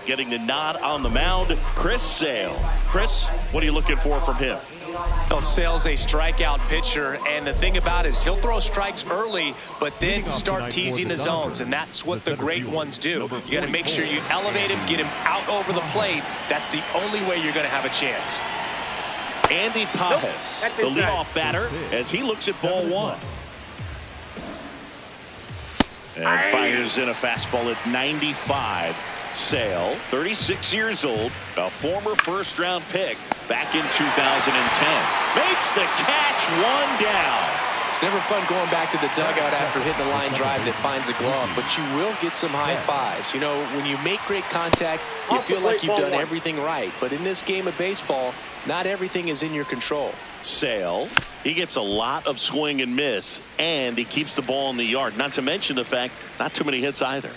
getting the nod on the mound, Chris Sale. Chris, what are you looking for from him? Well, Sale's a strikeout pitcher, and the thing about it is he'll throw strikes early, but then start teasing the zones, and that's what the great ones do. You got to make sure you elevate him, get him out over the plate. That's the only way you're going to have a chance. Andy Pages, the leadoff batter, as he looks at ball one. And fires in a fastball at 95. Sale, 36 years old, a former first-round pick back in 2010. Makes the catch, one down. It's never fun going back to the dugout after hitting a line drive that finds a glove, but you will get some high fives. You know, when you make great contact, you feel like you've done everything right. But in this game of baseball, not everything is in your control. Sale, he gets a lot of swing and miss, and he keeps the ball in the yard. Not to mention the fact, not too many hits either.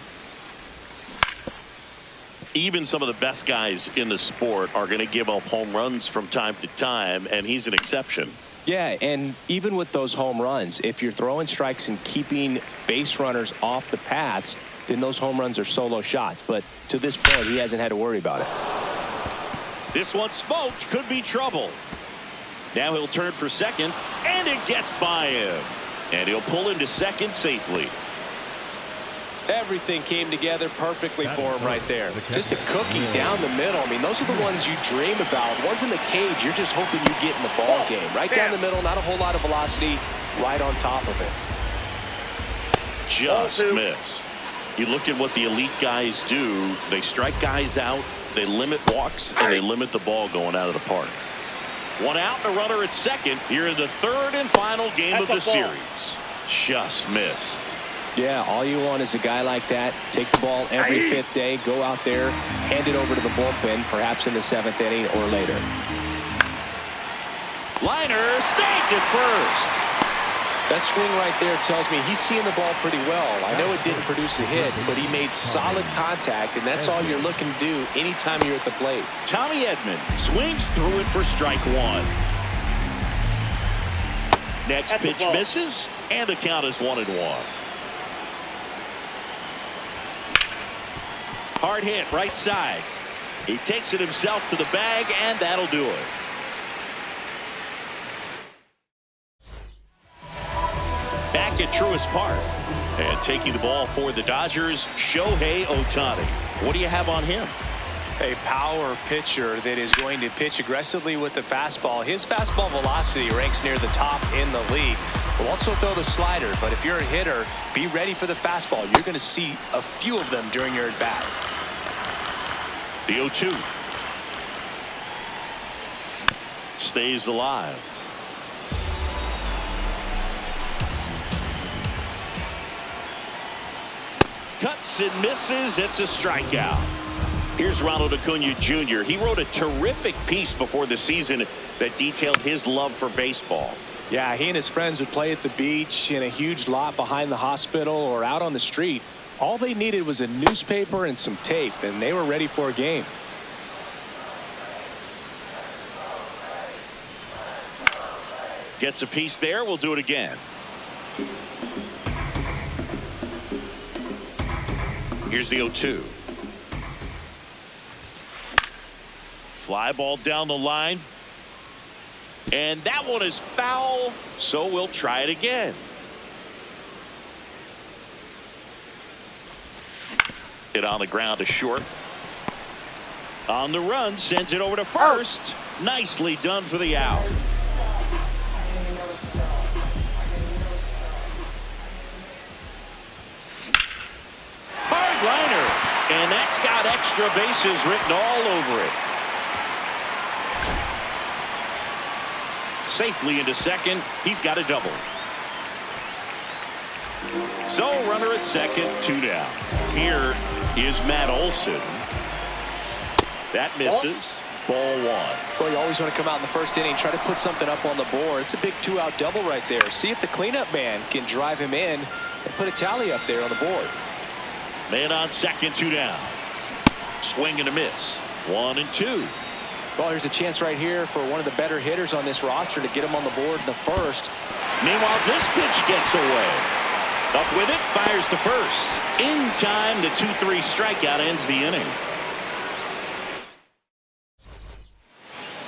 Even some of the best guys in the sport are going to give up home runs from time to time, and he's an exception. Yeah, and even with those home runs, if you're throwing strikes and keeping base runners off the paths, then those home runs are solo shots. But to this point, he hasn't had to worry about it. This one smoked, could be trouble. Now he'll turn for second, and it gets by him. And he'll pull into second safely. Everything came together perfectly for him right there. Just a cookie down the middle. I mean, those are the ones you dream about. Ones in the cage, you're just hoping you get in the ball game. Right down the middle, not a whole lot of velocity, right on top of it. Just missed. You look at what the elite guys do. They strike guys out, they limit walks, and they limit the ball going out of the park. One out, a runner at second here in the third and final game of the series. Just missed. Yeah, all you want is a guy like that. Take the ball every fifth day, go out there, hand it over to the bullpen, perhaps in the seventh inning or later. Liner snagged at first. That swing right there tells me he's seeing the ball pretty well. I know it didn't produce a hit, but he made solid contact, and that's all you're looking to do anytime you're at the plate. Tommy Edman swings through it for strike one. Next pitch misses, and the count is 1-1. Hard hit right side. He takes it himself to the bag, and that'll do it. Back at Truist Park, and taking the ball for the Dodgers, Shohei Ohtani. What do you have on him? A power pitcher that is going to pitch aggressively with the fastball. His fastball velocity ranks near the top in the league. Will also throw the slider, but if you're a hitter, be ready for the fastball. You're going to see a few of them during your at-bat. The 0-2 stays alive. Cuts and misses. It's a strikeout. Here's Ronald Acuna Jr. He wrote a terrific piece before the season that detailed his love for baseball. Yeah, he and his friends would play at the beach, in a huge lot behind the hospital, or out on the street. All they needed was a newspaper and some tape, and they were ready for a game. Gets a piece there. We'll do it again. Here's the 0-2. Fly ball down the line. And that one is foul, so we'll try it again. Hit on the ground to short. On the run, sends it over to first. Nicely done for the out. Hard liner, and that's got extra bases written all over it. Safely into second. He's got a double. So runner at second, 2 down. Here is Matt Olson. That misses. Ball one. Well, you always want to come out in the first inning, try to put something up on the board. It's a big 2-out double right there. See if the cleanup man can drive him in and put a tally up there on the board. Man on second, 2 down. Swing and a miss. 1-2. Well, here's a chance right here for one of the better hitters on this roster to get him on the board in the first. Meanwhile, this pitch gets away. Up with it, fires to first. In time, the 2-3 strikeout ends the inning.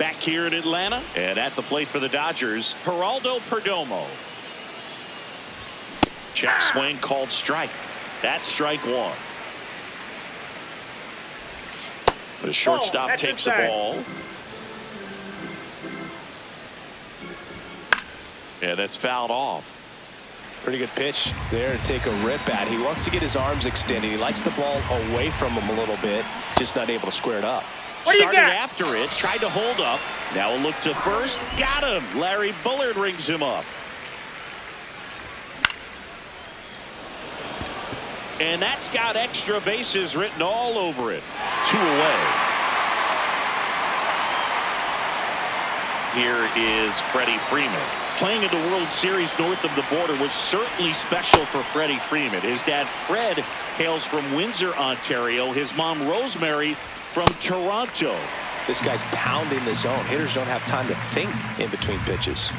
Back here in Atlanta, and at the plate for the Dodgers, Geraldo Perdomo. Check swing called strike. That's strike one. The shortstop takes the ball. Yeah, that's fouled off. Pretty good pitch there to take a rip at. He wants to get his arms extended. He likes the ball away from him a little bit, just not able to square it up. Started after it, tried to hold up. Now a look to first. Got him. Larry Bullard rings him up. And that's got extra bases written all over it. 2 away. Here is Freddie Freeman. Playing in the World Series north of the border was certainly special for Freddie Freeman. His dad, Fred, hails from Windsor, Ontario. His mom, Rosemary, from Toronto. This guy's pounding the zone. Hitters don't have time to think in between pitches.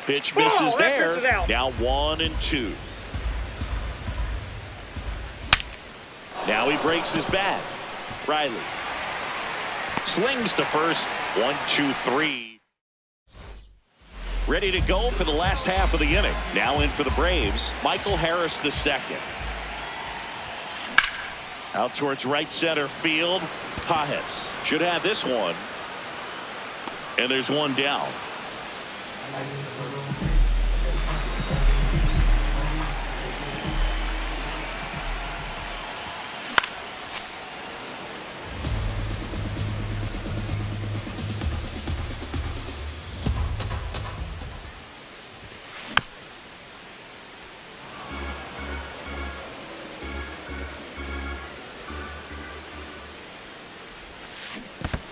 Pitch misses there. Now 1-2. Now he breaks his bat. Riley slings to first. 1-2-3. Ready to go for the last half of the inning. Now in for the Braves, Michael Harris II. Out towards right center field. Pages should have this one. And there's one down.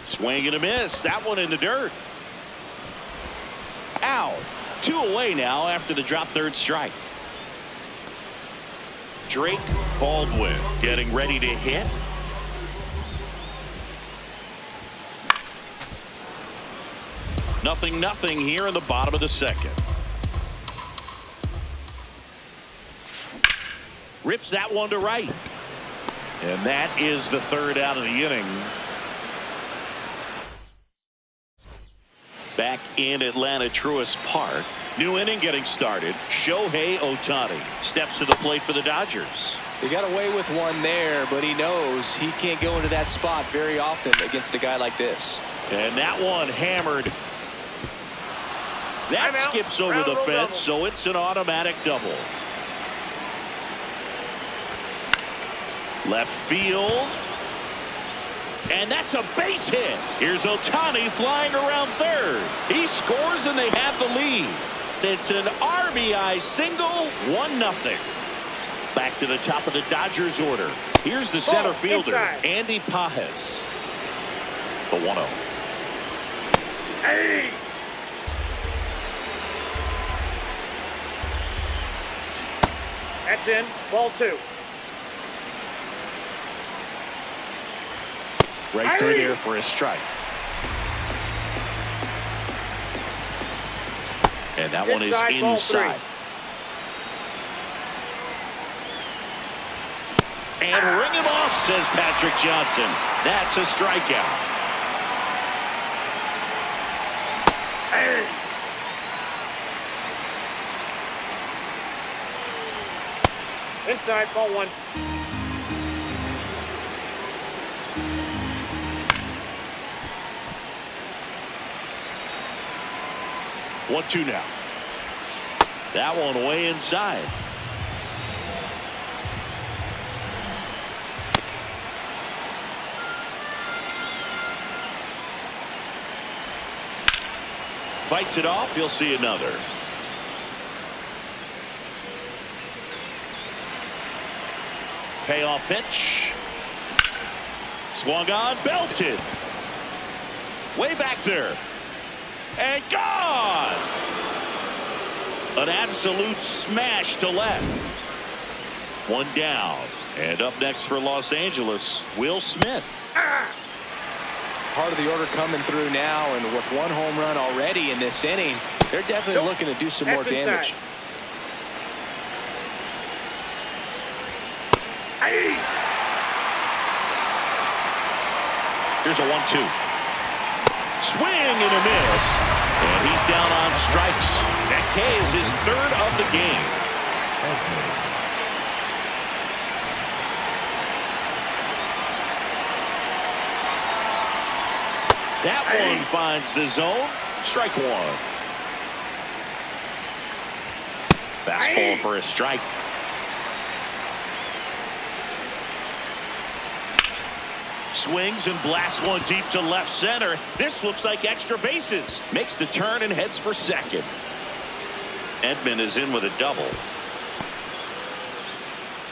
Swing and a miss. That one in the dirt. Out. 2 away now after the drop third strike. Drake Baldwin getting ready to hit. Nothing here in the bottom of the second. Rips that one to right. And that is the third out of the inning. Back in Atlanta, Truist Park. New inning getting started. Shohei Ohtani steps to the plate for the Dodgers. He got away with one there, but he knows he can't go into that spot very often against a guy like this. And that one hammered. That skips over the fence, so it's an automatic double. Left field. And that's a base hit. Here's Ohtani flying around third. He scores and they have the lead. It's an RBI single, 1-0. Back to the top of the Dodgers order. Here's the center fielder, Andy Pages. The 1-0. Hey! That's in. Ball 2. Right through there for a strike. And that one is inside. And ring him off, says Patrick Johnson. That's a strikeout. Hey. Inside, ball 1. One, 2 now. That one way inside. Fights it off. You'll see another. Payoff pitch. Swung on, belted. Way back there. And gone! An absolute smash to left. One down. And up next for Los Angeles, Will Smith. Part of the order coming through now, and with one home run already in this inning, they're definitely looking to do some more damage. Here's a 1-2. Swing and a miss. And he's down on strikes. That K is his third of the game. That one finds the zone. Strike one. Fastball for a strike. Swings and blasts one deep to left center. This looks like extra bases. Makes the turn and heads for second. Edman is in with a double.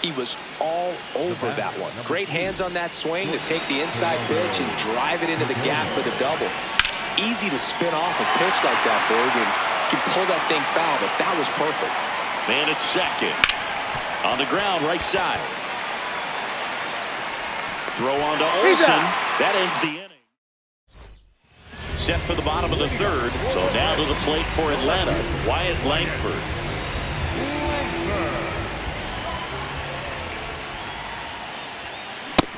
He was all over that one. Great hands on that swing to take the inside pitch and drive it into the gap for the double. It's easy to spin off a pitch like that, Berg, and you can pull that thing foul, but that was perfect. Man at second. On the ground, right side. Throw on to Olsen. That ends the inning. Set for the bottom of the third. So now to the plate for Atlanta, Wyatt Langford.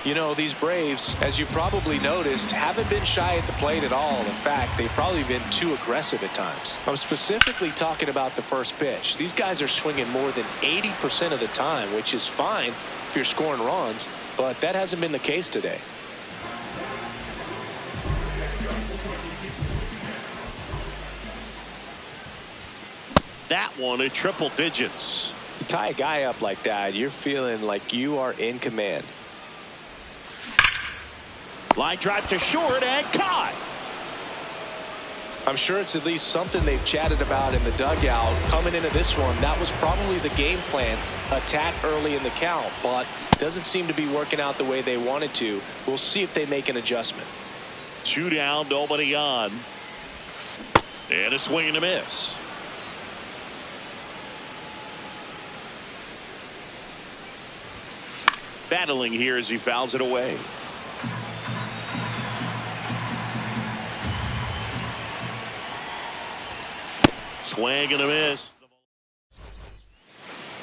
You know, these Braves, as you probably noticed, haven't been shy at the plate at all. In fact, they've probably been too aggressive at times. I'm specifically talking about the first pitch. These guys are swinging more than 80% of the time, which is fine if you're scoring runs, but that hasn't been the case today. That one in triple digits. You tie a guy up like that, you're feeling like you are in command. Line drive to short and caught. I'm sure it's at least something they've chatted about in the dugout. Coming into this one, that was probably the game plan. Attack early in the count, but doesn't seem to be working out the way they wanted to. We'll see if they make an adjustment. 2 down, nobody on. And a swing and a miss. Battling here as he fouls it away. Swing and a miss.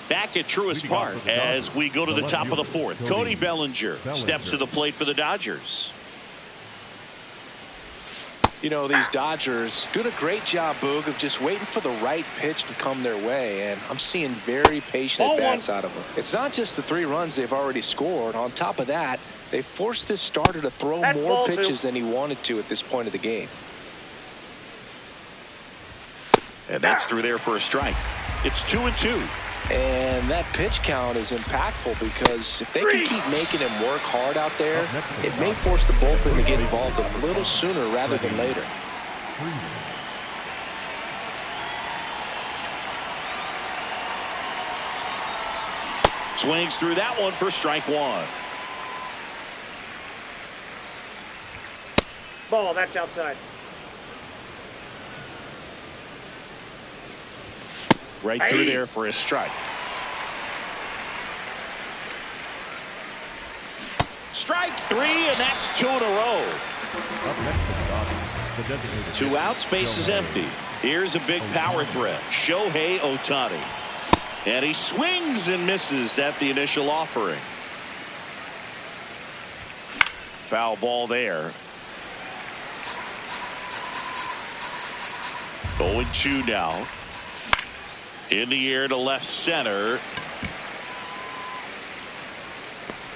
Back at Truist Park as we go to the top of the fourth. Cody Bellinger steps to the plate for the Dodgers. You know, these Dodgers doing a great job, Boog, of just waiting for the right pitch to come their way, and I'm seeing very patient at-bats out of them. It's not just the 3 runs they've already scored. On top of that, they forced this starter to throw more pitches than he wanted to at this point of the game. And that's through there for a strike. It's 2-2. And that pitch count is impactful because if they can keep making him work hard out there, it may force the bullpen to get involved a little sooner rather than later. Swings through that one for strike one. Ball, that's outside. Right through there for a strike. Strike 3, and that's 2 in a row. 2 outs, base is empty. Here's a big power threat. Shohei Ohtani. And he swings and misses at the initial offering. Foul ball there. 0-2 now. In the air to left center.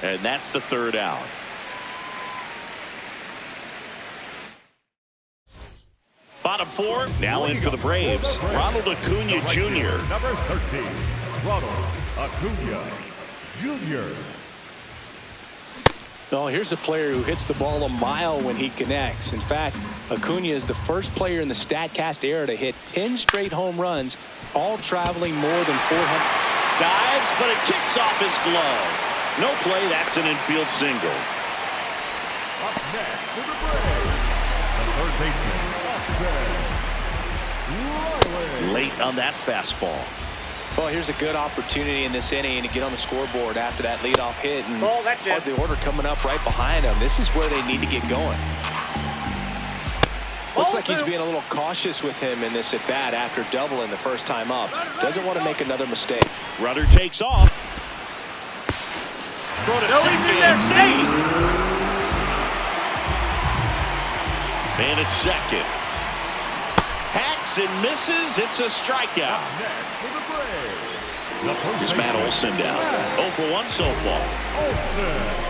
And that's the third out. Bottom 4 now in for the Braves. Ronald Acuna Jr. Number 13, Ronald Acuna Jr. Well, here's a player who hits the ball a mile when he connects. In fact, Acuna is the first player in the StatCast era to hit 10 straight home runs, all traveling more than 400. Dives, but it kicks off his glove. No play, that's an infield single. Up next for the Braves, the third baseman, Austin Riley. Late on that fastball. Well, here's a good opportunity in this inning to get on the scoreboard after that leadoff hit. And that's the order coming up right behind them. This is where they need to get going. Looks like he's being a little cautious with him in this at-bat after doubling the first time up. Doesn't want to make another mistake. Rudder takes off. Throw to second and safe. And it's second. Hacks and misses. It's a strikeout. Up next for the Braves, the first Here's Matt baseman, Olson down. 0 for 1 so far. Olson.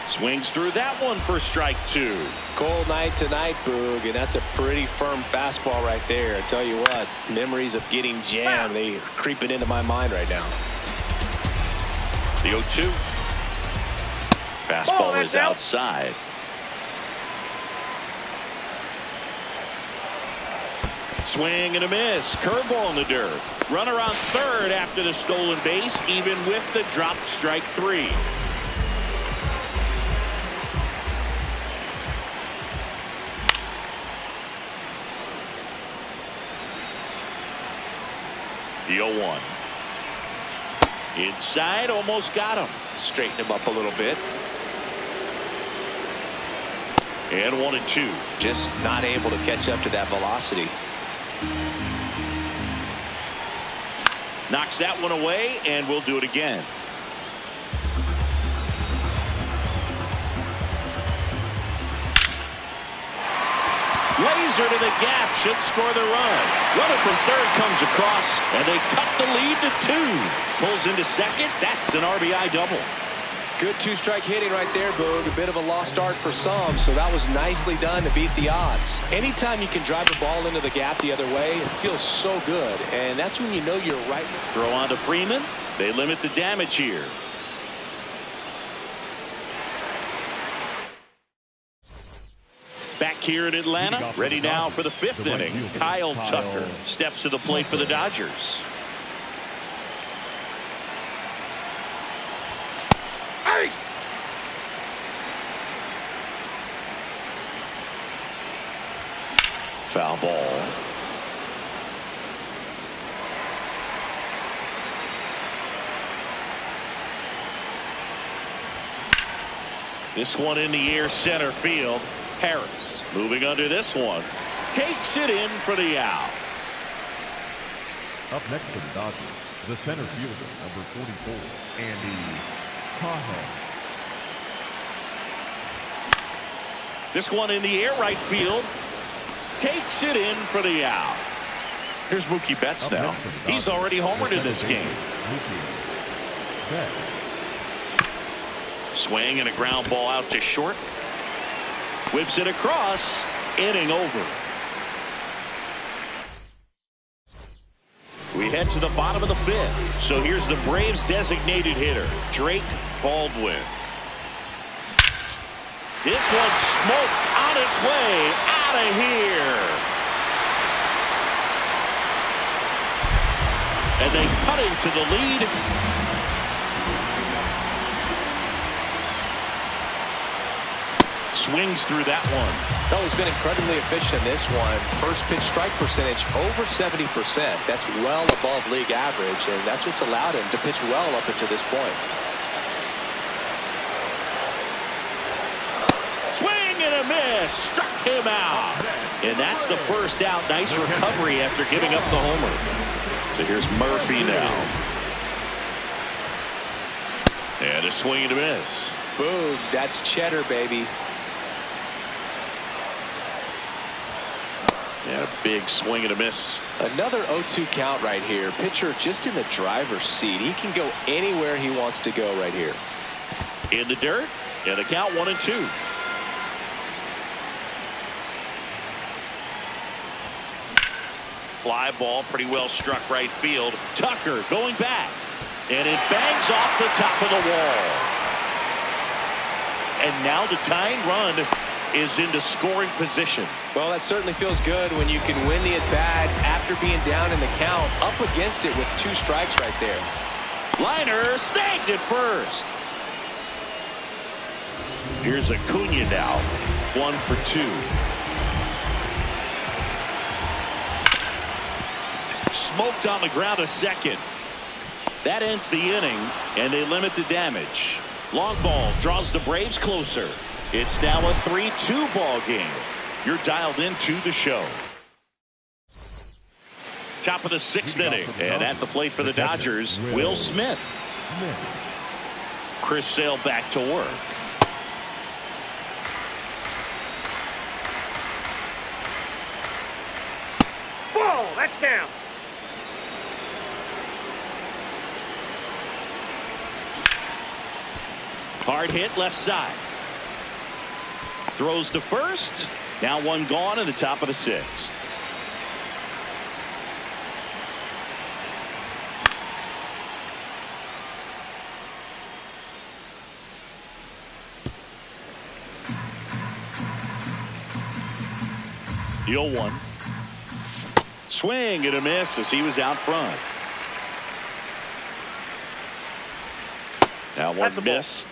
Swings through that one for strike 2. Cold night tonight, Boog, and that's a pretty firm fastball right there. I tell you what, memories of getting jammed, they are creeping into my mind right now. The 0-2. Fastball is outside. Swing and a miss. Curveball in the dirt. Runner on third after the stolen base, even with the dropped strike 3. The 0-1. Inside, almost got him. Straighten him up a little bit. And 1-2. Just not able to catch up to that velocity. Knocks that one away, and we'll do it again. Laser to the gap, should score the run. Runner from third comes across, and they cut the lead to 2. Pulls into second. That's an RBI double. Good two-strike hitting right there, Boog. A bit of a lost start for some, so that was nicely done to beat the odds. Anytime you can drive the ball into the gap the other way, it feels so good, and that's when you know you're right. Throw on to Freeman. They limit the damage here. Back here in Atlanta, ready now for the 5th inning. Kyle Tucker steps to the plate for the Dodgers. Hey! Foul ball. This one in the air, center field. Harris moving under this one. Takes it in for the out. Up next for the Dodgers, the center fielder, number 44, Andy Cahow. This one in the air, right field. Takes it in for the out. Here's Mookie Betts now. He's already homered in this game. Mookie Betts. Swing and a ground ball out to short. Whips it across. Inning over. We head to the bottom of the 5th. So here's the Braves designated hitter, Drake Baldwin. This one's smoked on its way out of here. And they cut into the lead. Swings through that one. Oh, he's been incredibly efficient in this one. First pitch strike percentage over 70%. That's well above league average, and that's what's allowed him to pitch well up until this point. Swing and a miss. Struck him out. And that's the first out. Nice recovery after giving up the homer. So here's Murphy now. And a swing and a miss. Boom. That's cheddar, baby. And a big swing and a miss. Another 0-2 count right here. Pitcher just in the driver's seat. He can go anywhere he wants to go right here. In the dirt. And the count 1-2. Fly ball pretty well struck right field. Tucker going back. And it bangs off the top of the wall. And now the tying run is into scoring position. Well, that certainly feels good when you can win the at-bat after being down in the count, up against it with 2 strikes right there. Liner snagged it first. Here's Acuna now. 1 for 2. Smoked on the ground a second. That ends the inning, and they limit the damage. Long ball draws the Braves closer. It's now a 3-2 ball game. You're dialed into the show. Top of the 6th inning. And at the plate for the Dodgers, Will Smith. Chris Sale back to work. Ball, that's down. Hard hit left side. Throws to first. Now one gone in the top of the 6th. The 0-1. Swing and a miss as he was out front. Now one missed.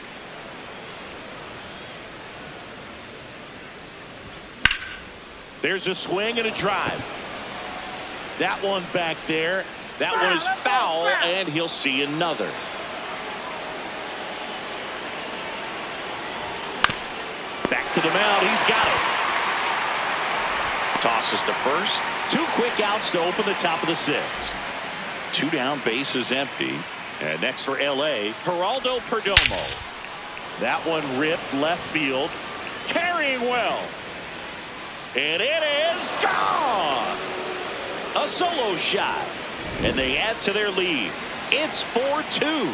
There's a swing and a drive. That one back there. That one is foul, and he'll see another. Back to the mound. He's got it. Tosses to first. 2 quick outs to open the top of the 6th. 2 down, bases empty. And next for L.A., Geraldo Perdomo. That one ripped left field. Carrying well. And it is gone. A solo shot. And they add to their lead. It's 4-2.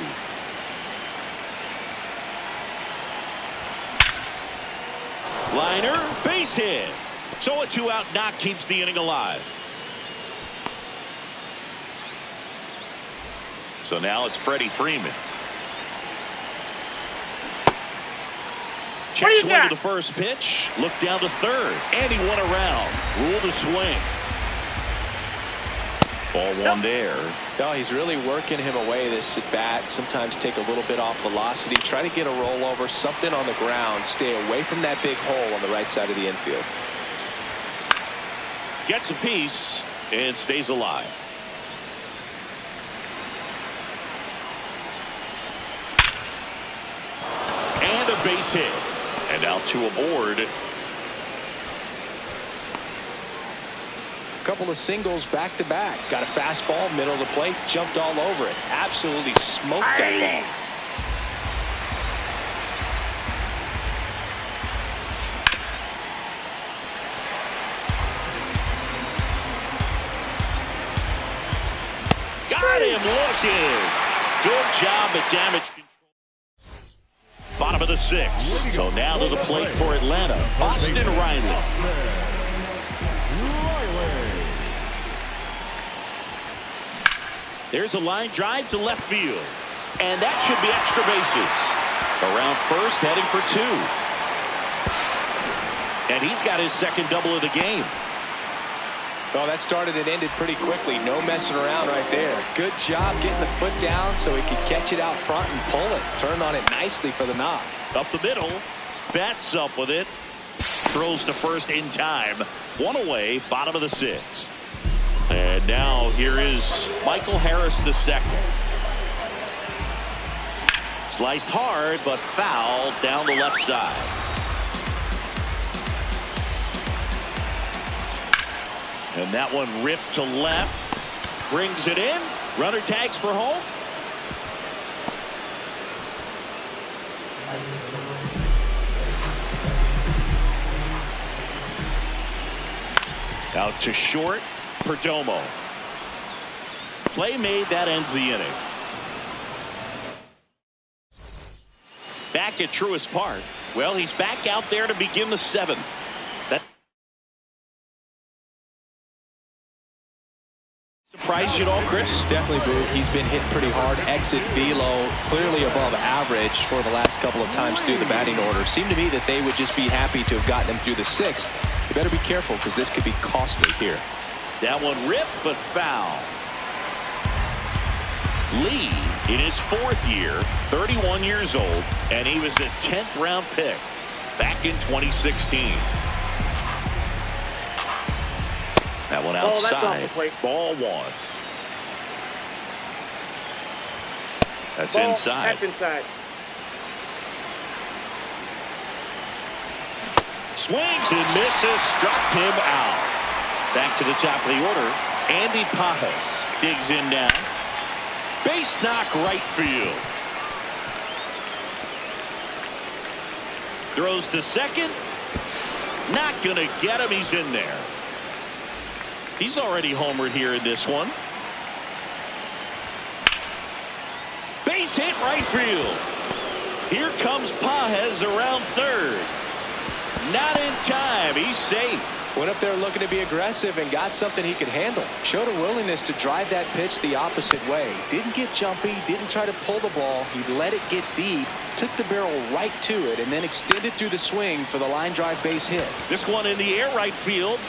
Liner, base hit. So a 2-out knock keeps the inning alive. So now it's Freddie Freeman. Check swing to the first pitch. Look down to third. And he went around. Ruled a swing. Ball one there. No, he's really working him away this at bat. Sometimes take a little bit off velocity. Try to get a rollover. Something on the ground. Stay away from that big hole on the right side of the infield. Gets a piece and stays alive. And a base hit. And now 2 aboard. A couple of singles back to back. Got a fastball, middle of the plate, jumped all over it. Absolutely smoked that ball. Got him looking. Good job at damage control. Bottom of the 6th. So now to the plate for Atlanta, Austin Riley. There's a line drive to left field. And that should be extra bases. Around first, heading for 2. And he's got his second double of the game. Well, that started and ended pretty quickly. No messing around right there. Good job getting the foot down so he could catch it out front and pull it. Turned on it nicely for the knock. Up the middle. Bats up with it. Throws to first in time. 1 away, bottom of the 6th. And now here is Michael Harris II. Sliced hard, but foul down the left side. And that one ripped to left. Brings it in. Runner tags for home. Out to short. Perdomo. Play made. That ends the inning. Back at Truist Park. Well, he's back out there to begin the 7th. That surprised you at all, Chris? Definitely, Boog. He's been hit pretty hard. Exit velo clearly above average for the last couple of times through the batting order. Seemed to me that they would just be happy to have gotten him through the 6th. You better be careful because this could be costly here. That one ripped, but foul. Lee, in his 4th year, 31 years old, and he was a 10th round pick back in 2016. That one outside. Ball 1. That's Ball, inside. That's inside. Swings and misses. Struck him out. Back to the top of the order. Andy Pages digs in now. Base knock right field. Throws to second. Not going to get him. He's in there. He's already homered here in this one. Base hit right field. Here comes Pages around third. Not in time. He's safe. Went up there looking to be aggressive and got something he could handle. Showed a willingness to drive that pitch the opposite way. Didn't get jumpy, didn't try to pull the ball. He let it get deep, took the barrel right to it, and then extended through the swing for the line drive base hit. This one in the air right field,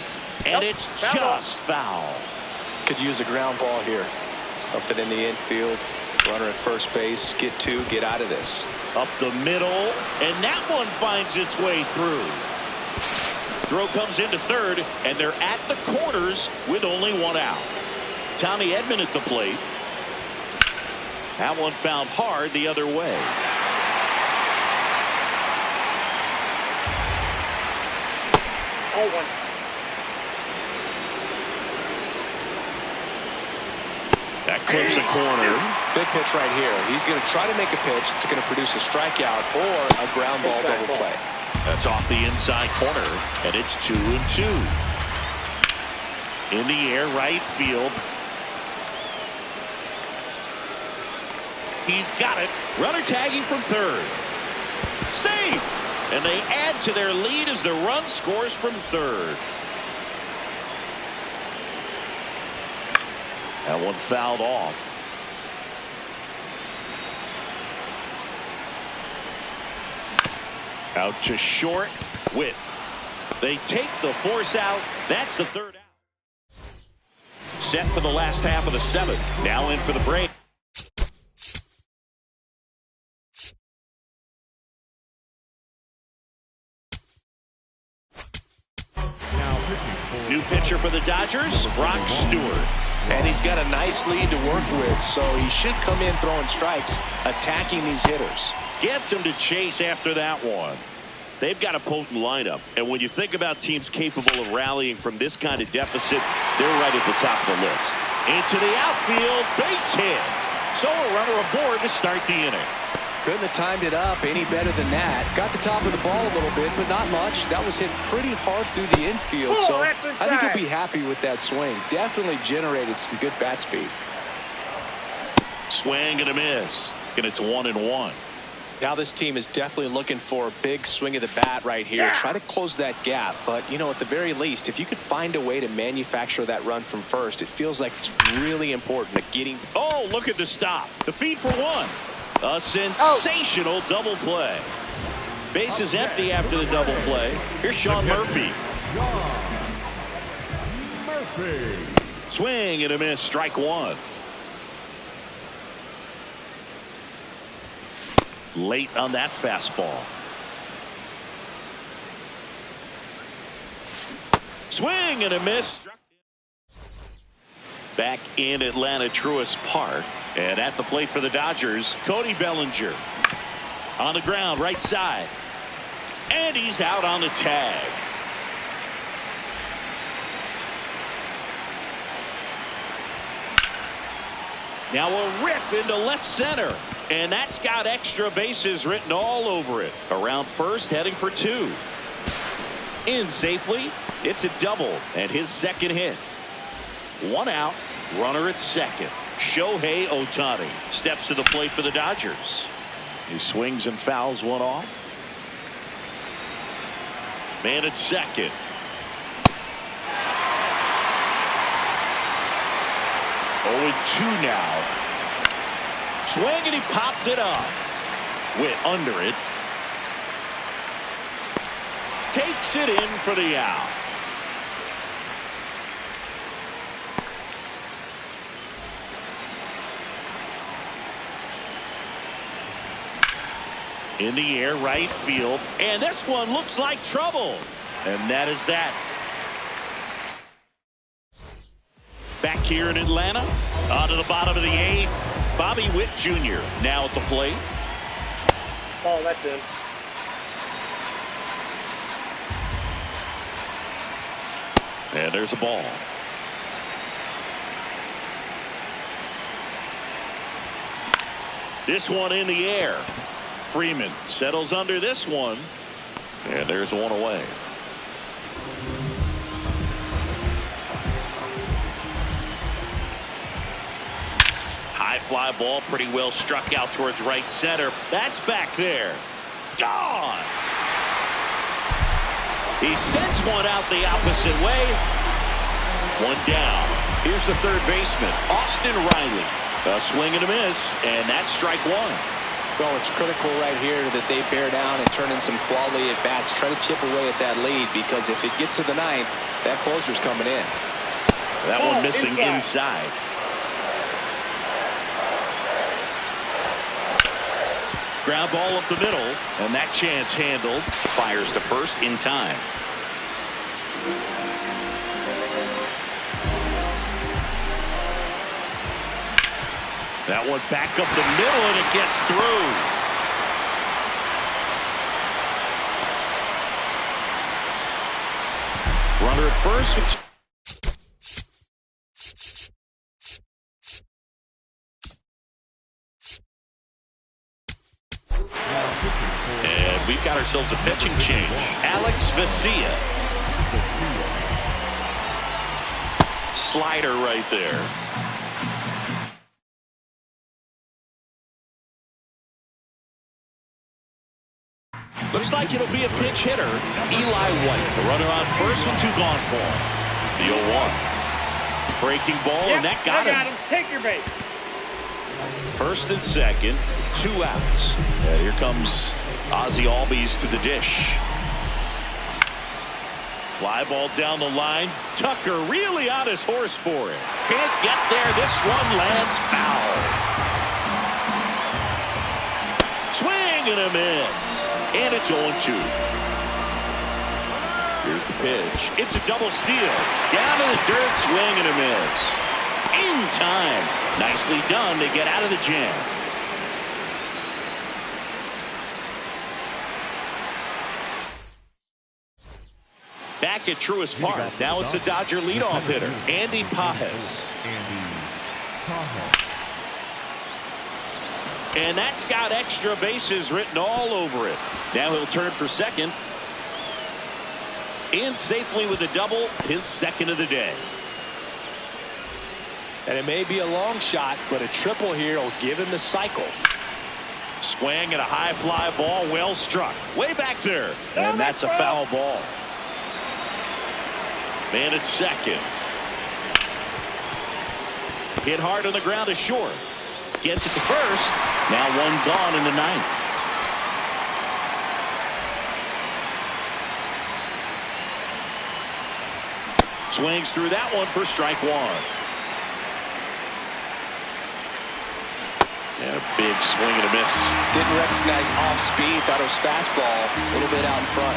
and it's just foul. Could use a ground ball here. Something in the infield. Runner at first base. Get two, get out of this. Up the middle, and that one finds its way through. Throw comes into third, and they're at the corners with only one out. Tommy Edman at the plate. That one found hard the other way. Oh, one. That clips a corner. Big pitch right here. He's going to try to make a pitch that's going to produce a strikeout or a ground ball double play. That's off the inside corner, and it's 2-2. In the air right field. He's got it. Runner tagging from third. Save! And they add to their lead as the run scores from third. That one fouled off. Out to short. Witt. They take the force out. That's the third out. Set for the last half of the seventh. Now in for the break. New pitcher for the Dodgers, Brock Stewart. And he's got a nice lead to work with, so he should come in throwing strikes, attacking these hitters. Gets him to chase after that one. They've got a potent lineup, and when you think about teams capable of rallying from this kind of deficit, they're right at the top of the list. Into the outfield, base hit. So a runner aboard to start the inning. Couldn't have timed it up any better than that. Got the top of the ball a little bit, but not much. That was hit pretty hard through the infield, so I think he'll be happy with that swing. Definitely generated some good bat speed. Swing and a miss, and it's 1-1. Now this team is definitely looking for a big swing of the bat right here. Try to close that gap, but, you know, at the very least, if you could find a way to manufacture that run from first, it feels like it's really important at getting... Oh, look at the stop. The feed for one. A sensational double play. Base is empty after the double play. Here's Sean Murphy. Swing and a miss, strike one. Late on that fastball. Swing and a miss. Back in Atlanta Truist Park. And at the plate for the Dodgers, Cody Bellinger. On the ground, right side. And he's out on the tag. Now a rip into left center. And that's got extra bases written all over it. Around first, heading for two. In safely. It's a double. And his second hit. One out. Runner at second. Shohei Ohtani steps to the plate for the Dodgers. He swings and fouls one off. Man at second. Oh, 2 now. Swing and he popped it up. Witt under it. Takes it in for the out. In the air right field, and this one looks like trouble, and that is that. Back here in Atlanta, on to the bottom of the 8th, Bobby Witt Jr. now at the plate. Oh, that's in. And there's a ball. This one in the air. Freeman settles under this one. And there's one away. High fly ball, pretty well struck out towards right center. That's back there. Gone. He sends one out the opposite way. One down. Here's the third baseman, Austin Riley. A swing and a miss, and that's strike one. Well, it's critical right here that they bear down and turn in some quality at bats. Try to chip away at that lead, because if it gets to the ninth, that closer's coming in. That one missing inside. Ground ball up the middle, and that chance handled. Fires to first in time. That one back up the middle, and it gets through. Runner at first. And we've got ourselves a pitching change. Alex Vesia. Slider right there. Looks like it'll be a pinch hitter. Eli White, the runner on first and 2 gone for him. The 0-1. Breaking ball, and that got him. Take your base. First and second, 2 outs. And here comes Ozzie Albies to the dish. Fly ball down the line. Tucker really on his horse for it. Can't get there. This one lands foul. Swing and a miss. And it's 0-2. Here's the pitch. It's a double steal. Down to the dirt, swing and a miss. In time. Nicely done to get out of the jam. Back at Truist Park. Now it's the Dodger leadoff hitter, Andy Pages. And that's got extra bases written all over it. Now he'll turn for second. And safely with a double, his second of the day. And it may be a long shot, but a triple here will give him the cycle. Swing and a high fly ball, well struck. Way back there. And that's a foul ball. Man at second. Hit hard on the ground is short. Gets it to first. Now one gone in the ninth. Swings through that one for strike one. And a big swing and a miss. Didn't recognize off speed. Thought it was fastball. A little bit out in front.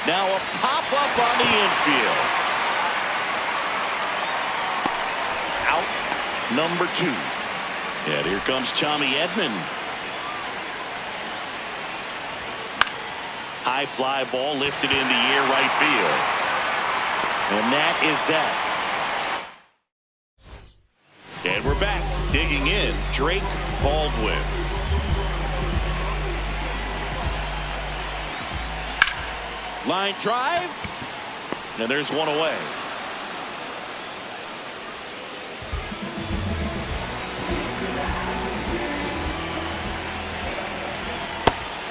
Now a pop-up on the infield. Out number 2. And here comes Tommy Edman. High fly ball lifted in the air right field. And that is that. And we're back. Digging in, Drake Baldwin. Line drive. And there's one away.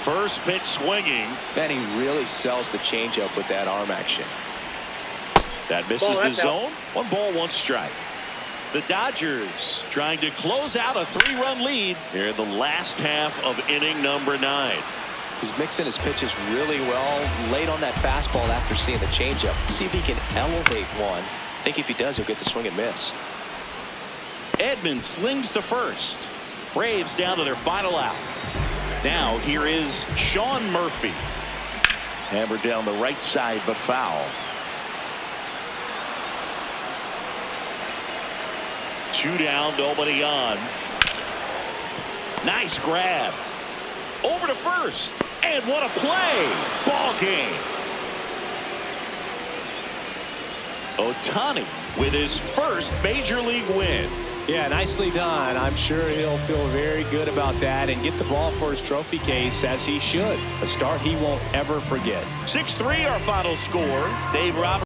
First pitch swinging. Man, he really sells the changeup with that arm action. That misses the zone. 1 ball, 1 strike. The Dodgers trying to close out a 3-run lead here in the last half of inning number 9. He's mixing his pitches really well. Late on that fastball after seeing the changeup. See if he can elevate one. I think if he does, he'll get the swing and miss. Edman slings to first. Braves down to their final out. Now here is Sean Murphy. Hammered down the right side, but foul. 2 down, nobody on. Nice grab. Over to first. And what a play. Ball game. Ohtani with his first major league win. Yeah, nicely done. I'm sure he'll feel very good about that and get the ball for his trophy case, as he should. A start he won't ever forget. 6-3 our final score. Dave Roberts.